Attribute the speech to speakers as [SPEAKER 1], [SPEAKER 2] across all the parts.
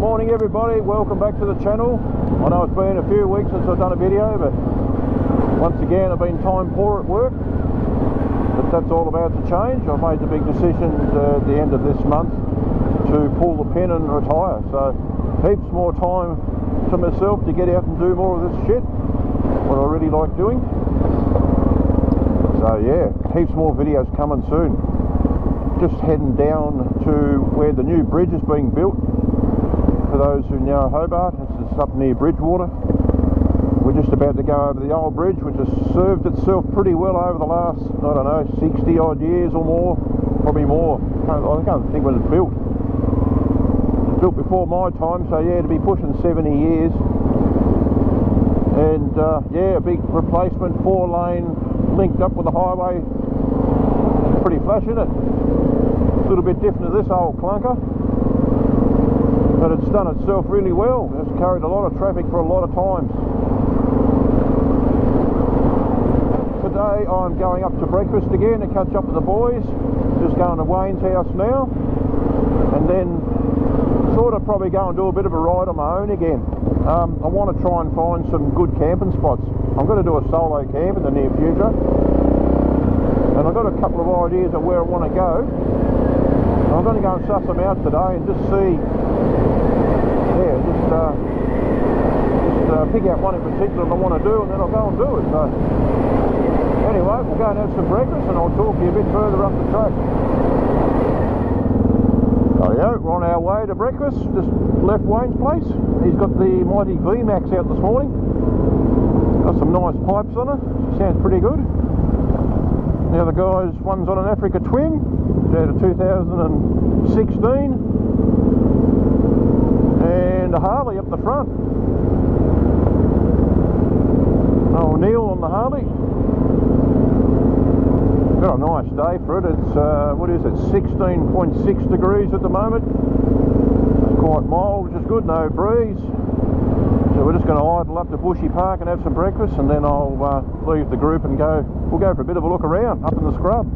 [SPEAKER 1] morning everybody, welcome back to the channel. I know it's been a few weeks since I've done a video, but once again I've been time poor at work, but that's all about to change. I've made the big decision at the end of this month to pull the pin and retire, so heaps more time to myself to get out and do more of this shit, what I really like doing. So yeah, heaps more videos coming soon. Just heading down to where the new bridge is being built. For those who know Hobart, it's up near Bridgewater. We're just about to go over the old bridge, which has served itself pretty well over the last, I don't know, 60 odd years or more, probably more. I can't think when it's built. It's built before my time, so yeah, it'll be pushing 70 years. And yeah, a big replacement 4-lane linked up with the highway. Pretty flash, isn't it? A little bit different to this old clunker, but it's done itself really well. It's carried a lot of traffic for a lot of times. Today I'm going up to breakfast again to catch up with the boys. Just going to Wayne's house now, and then sort of probably go and do a bit of a ride on my own again. I want to try and find some good camping spots. I'm going to do a solo camp in the near future, and I've got a couple of ideas of where I want to go. I'm going to go and suss them out today and just see, yeah, just pick out one in particular that I want to do, and then I'll go and do it. So anyway, we'll go and have some breakfast and I'll talk to you a bit further up the track. Rightio, we're on our way to breakfast. Just left Wayne's place. He's got the mighty VMAX out this morning. Got some nice pipes on it. Sounds pretty good. The other guys, one's on an Africa Twin, out of 2016, and a Harley up the front. Oh, Neil on the Harley. Got a nice day for it. It's what is it, 16.6 degrees at the moment. It's quite mild, which is good, no breeze. So we're just going to idle up to Bushy Park and have some breakfast, and then I'll leave the group and we'll go for a bit of a look around up in the scrub.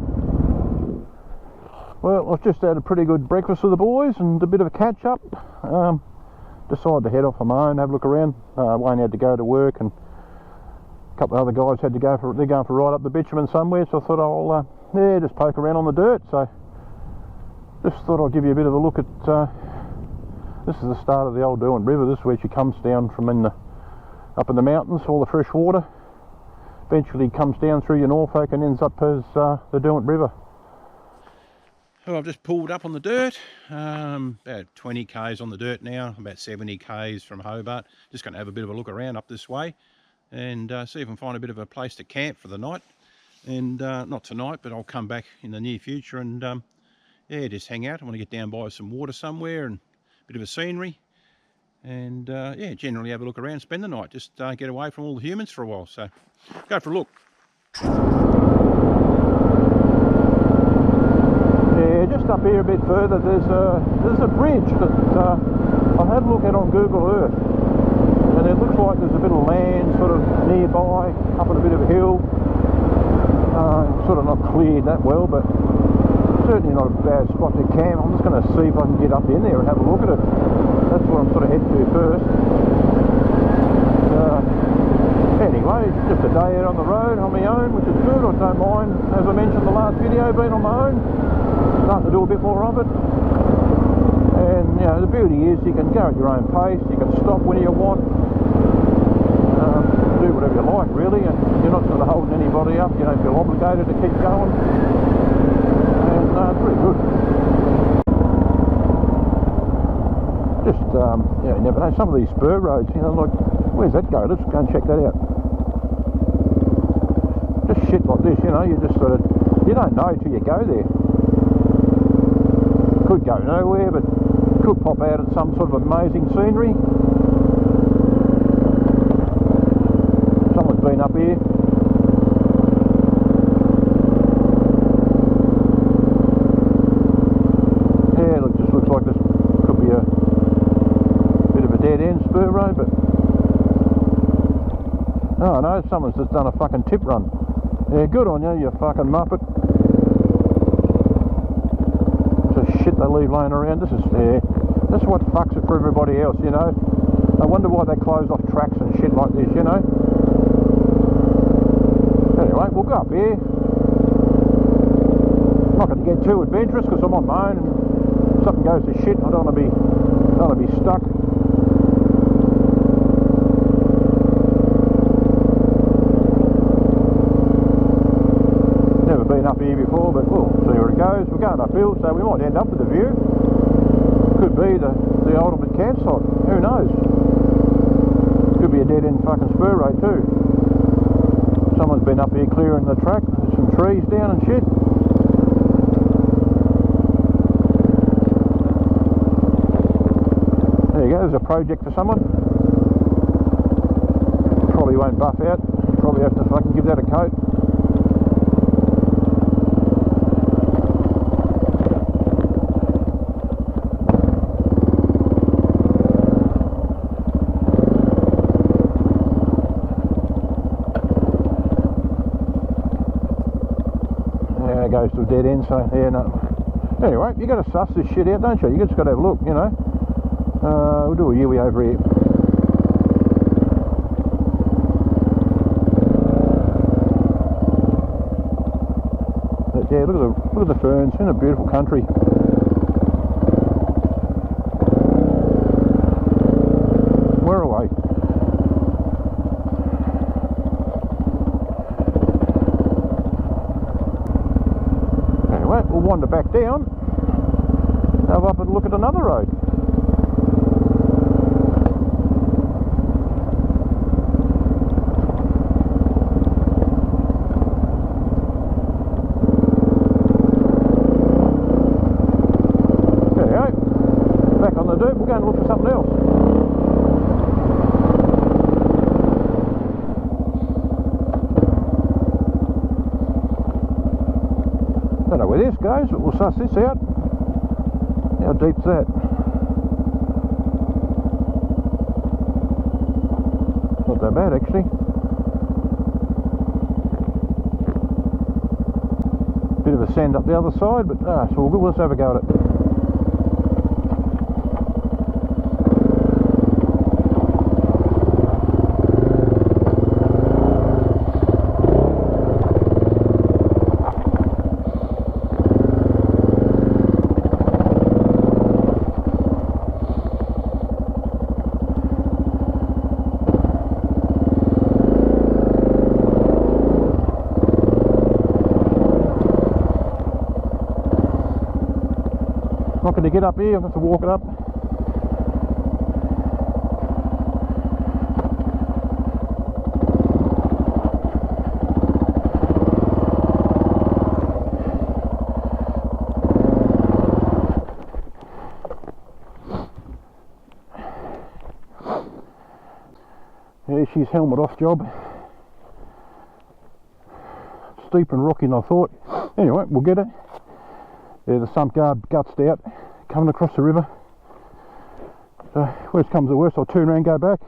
[SPEAKER 1] Well, I've just had a pretty good breakfast with the boys and a bit of a catch up. Decided to head off on my own, have a look around. Wayne had to go to work, and a couple of other guys had to go for, they're going for a ride up the bitumen somewhere, so I thought I'll yeah, just poke around on the dirt. So just thought I'd give you a bit of a look at this is the start of the old Derwent River. This is where she comes down from up in the mountains, all the fresh water. Eventually comes down through your Norfolk and ends up as the Derwent River. So I've just pulled up on the dirt, about 20 k's on the dirt now, about 70 k's from Hobart. Just going to have a bit of a look around up this way and see if I can find a bit of a place to camp for the night. And not tonight, but I'll come back in the near future and yeah, just hang out. I want to get down by some water somewhere and a bit of a scenery, and yeah, generally have a look around, spend the night, just get away from all the humans for a while. So go for a look. Yeah, just up here a bit further, there's a bridge that I had a look at on Google Earth, and it looks like there's a bit of land sort of nearby, up on a bit of a hill. Sort of not cleared that well, but certainly not a bad spot to camp. I'm just going to see if I can get up in there and have a look at it. That's what I'm sort of heading to first. Anyway, just a day out on the road on my own, which is good. I don't mind, as I mentioned in the last video, being on my own. Starting to do a bit more of it. And you know, the beauty is you can go at your own pace, you can stop when you want, do whatever you like really, and you're not sort of holding anybody up. You don't feel obligated to keep going. Pretty good. Just yeah, you never know, some of these spur roads, you know, like, where's that go? Let's go and check that out. Just shit like this, you know, you just sort of, you don't know till you go there. Could go nowhere, but could pop out at some sort of amazing scenery. Someone's been up here. Spur road, but oh no, someone's just done a fucking tip run. Yeah, good on you, you fucking muppet. It's a shit they leave laying around. This is, yeah, That's what fucks it for everybody else, you know. I wonder why they close off tracks and shit like this, you know. Anyway, we'll go up here. I'm not going to get too adventurous because I'm on my own, and if something goes to shit, I don't want to be stuck. Never been up here before, but we'll see where it goes. We're going uphill, so we might end up with a view. Could be the ultimate campsite. Who knows? Could be a dead-end fucking spur road too. Someone's been up here clearing the track. There's some trees down and shit. There you go, there's a project for someone. Probably won't buff out. Probably have to fucking give that a coat. Goes to a dead end, so yeah, no. Anyway, you got to suss this shit out, don't you? You just got to have a look, you know. We'll do a Yui over here. But yeah, look at the ferns in a beautiful country. Where are we? We'll wander back down, have up and look at another road. There you go. Back on the dirt, we'll go and look for something else. Don't know where this goes, but we'll suss this out. How deep's that? Not that bad actually. Bit of a sand up the other side, but it's all good. Let's have a go at it. Not going to get up here, I'll have to walk it up. Yeah, she's helmet off job. Steep and rocky than I thought. Anyway, we'll get it. Yeah, the sump guard gutsed out, coming across the river. So, worst comes to worst, I'll turn around and go back.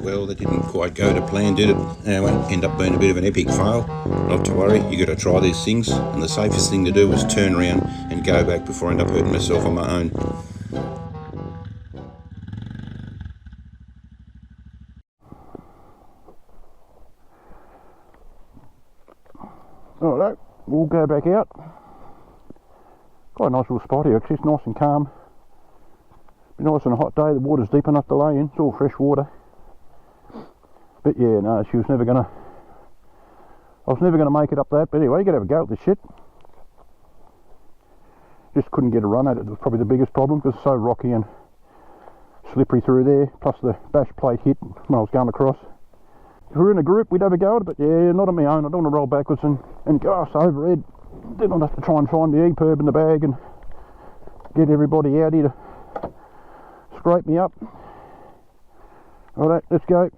[SPEAKER 2] Well, that didn't quite go to plan, did it? Anyway, end up being a bit of an epic fail. Not to worry, you got to try these things, and the safest thing to do is turn around and go back before I end up hurting myself on my own.
[SPEAKER 1] Alright, we'll go back out. Quite a nice little spot here, actually. It's nice and calm. Be nice on a hot day, the water's deep enough to lay in, it's all fresh water. But yeah, no, I was never gonna make it up that, but anyway, you gotta have a go at this shit. Just couldn't get a run at it, was probably the biggest problem, because it's so rocky and slippery through there, plus the bash plate hit when I was going across. if we were in a group, we'd have a go at it, but yeah, not on my own. I don't want to roll backwards and go ass overhead. Then I'd have to try and find the EPIRB in the bag and get everybody out here to scrape me up. Alright, let's go.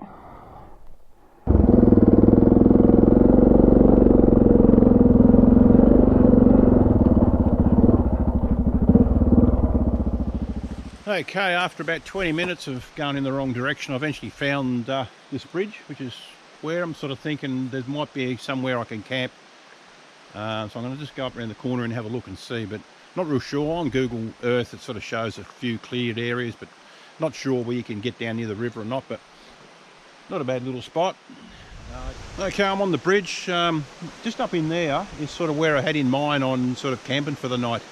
[SPEAKER 1] Okay, after about 20 minutes of going in the wrong direction, I eventually found this bridge, which is where I'm sort of thinking there might be somewhere I can camp. So I'm going to just go up around the corner and have a look and see, but not real sure. On Google Earth it sort of shows a few cleared areas, but not sure where you can get down near the river or not, but not a bad little spot. Okay, I'm on the bridge. Just up in there is sort of where I had in mind on sort of camping for the night.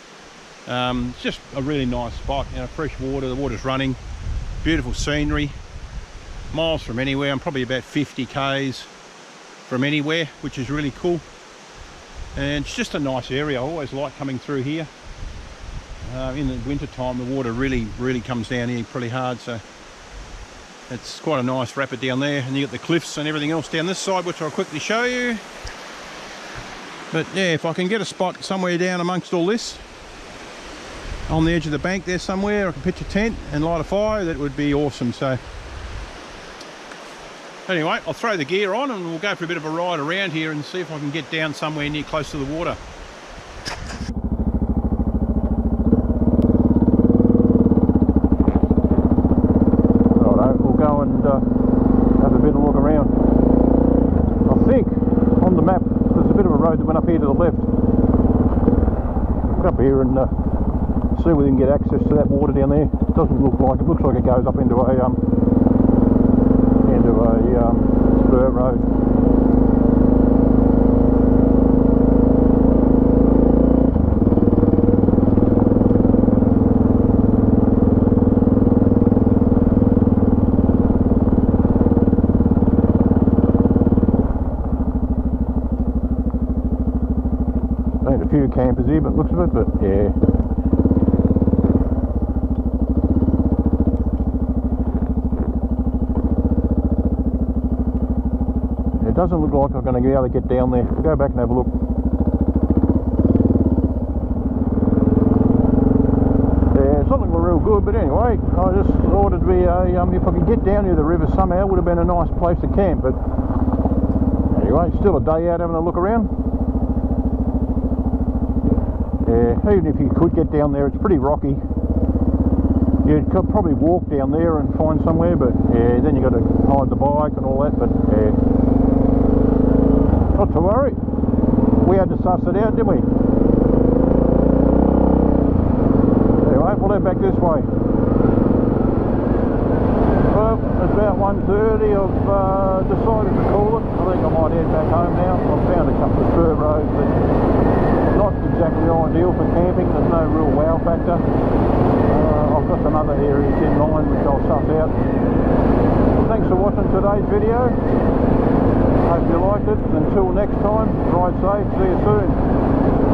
[SPEAKER 1] It's just a really nice spot, you know, fresh water, the water's running, beautiful scenery, miles from anywhere. I'm probably about 50 k's from anywhere, which is really cool. And it's just a nice area. I always like coming through here. In the winter time, the water really comes down here pretty hard, so it's quite a nice rapid down there. And you got the cliffs and everything else down this side, which I'll quickly show you. But yeah, if I can get a spot somewhere down amongst all this, on the edge of the bank there somewhere, I can pitch a tent and light a fire, that would be awesome. So anyway, I'll throw the gear on and we'll go for a bit of a ride around here and see if I can get down somewhere near close to the water. Righto, we'll go and have a bit of a look around. I think on the map there's a bit of a road that went up here to the left. Look up here and see if we can get access to that water down there. It doesn't look like it. Looks like it goes up into a spur road. Ain't a few campers here, but looks of it, but yeah. It doesn't look like I'm going to be able to get down there. We'll go back and have a look. Yeah, it's not looking real good, but anyway, I just thought it'd be a, if I could get down near the river somehow, it would have been a nice place to camp, but anyway, still a day out having a look around. Yeah, even if you could get down there, it's pretty rocky. You could probably walk down there and find somewhere, but yeah, then you got to hide the bike and all that, but yeah. Not to worry, we had to suss it out, didn't we? Anyway, we'll head back this way. Well, it's about 1:30, I've decided to call it. I think I might head back home now. I've found a couple of spur roads, but not exactly ideal for camping. There's no real wow factor. I've got some other areas in mind which I'll suss out. Thanks for watching today's video. Hope you liked it. Until next time, ride safe. See you soon.